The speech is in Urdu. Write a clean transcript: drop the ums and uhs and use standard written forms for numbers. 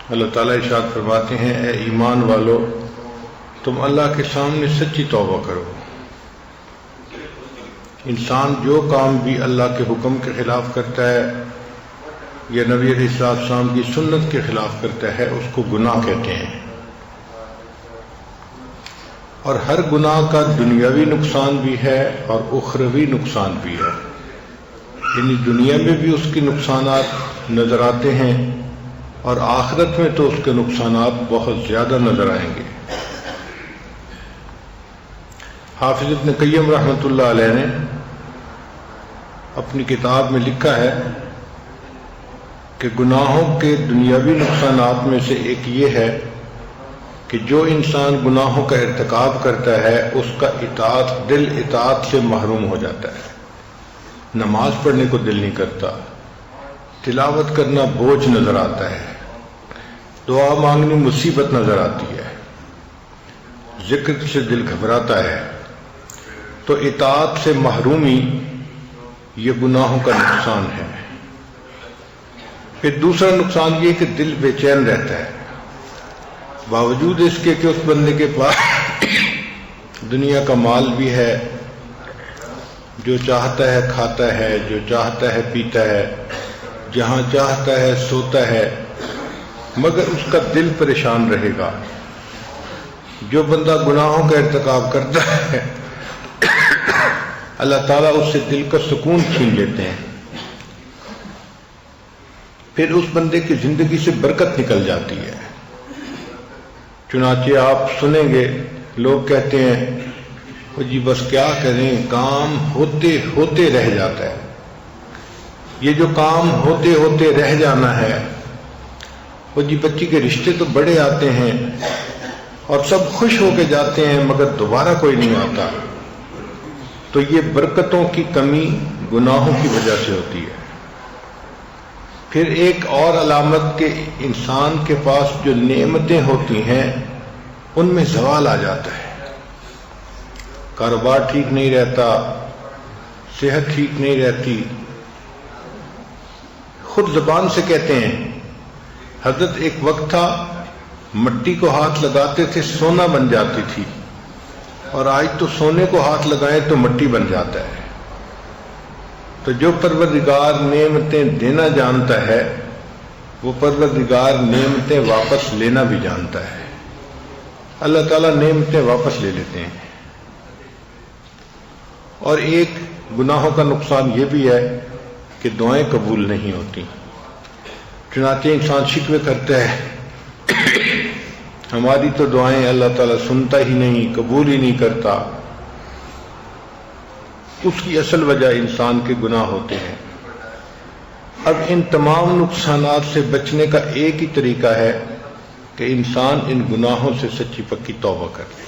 اللہ تعالیٰ ارشاد فرماتے ہیں، اے ایمان والو تم اللہ کے سامنے سچی توبہ کرو۔ انسان جو کام بھی اللہ کے حکم کے خلاف کرتا ہے یا نبی علیہ السلام کی سنت کے خلاف کرتا ہے اس کو گناہ کہتے ہیں، اور ہر گناہ کا دنیاوی نقصان بھی ہے اور اخروی نقصان بھی ہے، یعنی دنیا میں بھی اس کے نقصانات نظر آتے ہیں اور آخرت میں تو اس کے نقصانات بہت زیادہ نظر آئیں گے۔ حافظ ابن قیم رحمۃ اللہ علیہ نے اپنی کتاب میں لکھا ہے کہ گناہوں کے دنیاوی نقصانات میں سے ایک یہ ہے کہ جو انسان گناہوں کا ارتکاب کرتا ہے اس کا دل اطاعت سے محروم ہو جاتا ہے، نماز پڑھنے کو دل نہیں کرتا، تلاوت کرنا بوجھ نظر آتا ہے، دعا مانگنی مصیبت نظر آتی ہے، ذکر سے دل گھبراتا ہے، تو اطاعت سے محرومی یہ گناہوں کا نقصان ہے۔ پھر دوسرا نقصان یہ کہ دل بے چین رہتا ہے، باوجود اس کے کہ اس بندے کے پاس دنیا کا مال بھی ہے، جو چاہتا ہے کھاتا ہے، جو چاہتا ہے پیتا ہے، جہاں چاہتا ہے سوتا ہے، مگر اس کا دل پریشان رہے گا۔ جو بندہ گناہوں کا ارتکاب کرتا ہے اللہ تعالیٰ اس سے دل کا سکون چھین لیتے ہیں، پھر اس بندے کی زندگی سے برکت نکل جاتی ہے۔ چنانچہ آپ سنیں گے لوگ کہتے ہیں وہ جی بس کیا کریں، کام ہوتے ہوتے رہ جاتا ہے۔ یہ جو کام ہوتے ہوتے رہ جانا ہے، وہ جی بچی کے رشتے تو بڑے آتے ہیں اور سب خوش ہو کے جاتے ہیں مگر دوبارہ کوئی نہیں آتا، تو یہ برکتوں کی کمی گناہوں کی وجہ سے ہوتی ہے۔ پھر ایک اور علامت کہ انسان کے پاس جو نعمتیں ہوتی ہیں ان میں زوال آ جاتا ہے، کاروبار ٹھیک نہیں رہتا، صحت ٹھیک نہیں رہتی۔ خود زبان سے کہتے ہیں حضرت ایک وقت تھا مٹی کو ہاتھ لگاتے تھے سونا بن جاتی تھی، اور آج تو سونے کو ہاتھ لگائیں تو مٹی بن جاتا ہے۔ تو جو پروردگار نعمتیں دینا جانتا ہے وہ پروردگار نعمتیں واپس لینا بھی جانتا ہے۔ اللہ تعالیٰ نعمتیں واپس لے لیتے ہیں۔ اور ایک گناہوں کا نقصان یہ بھی ہے کہ دعائیں قبول نہیں ہوتی، چنانچہ انسان شکوے کرتا ہے ہماری تو دعائیں اللہ تعالیٰ سنتا ہی نہیں، قبول ہی نہیں کرتا۔ اس کی اصل وجہ انسان کے گناہ ہوتے ہیں۔ اب ان تمام نقصانات سے بچنے کا ایک ہی طریقہ ہے کہ انسان ان گناہوں سے سچی پکی توبہ کرے۔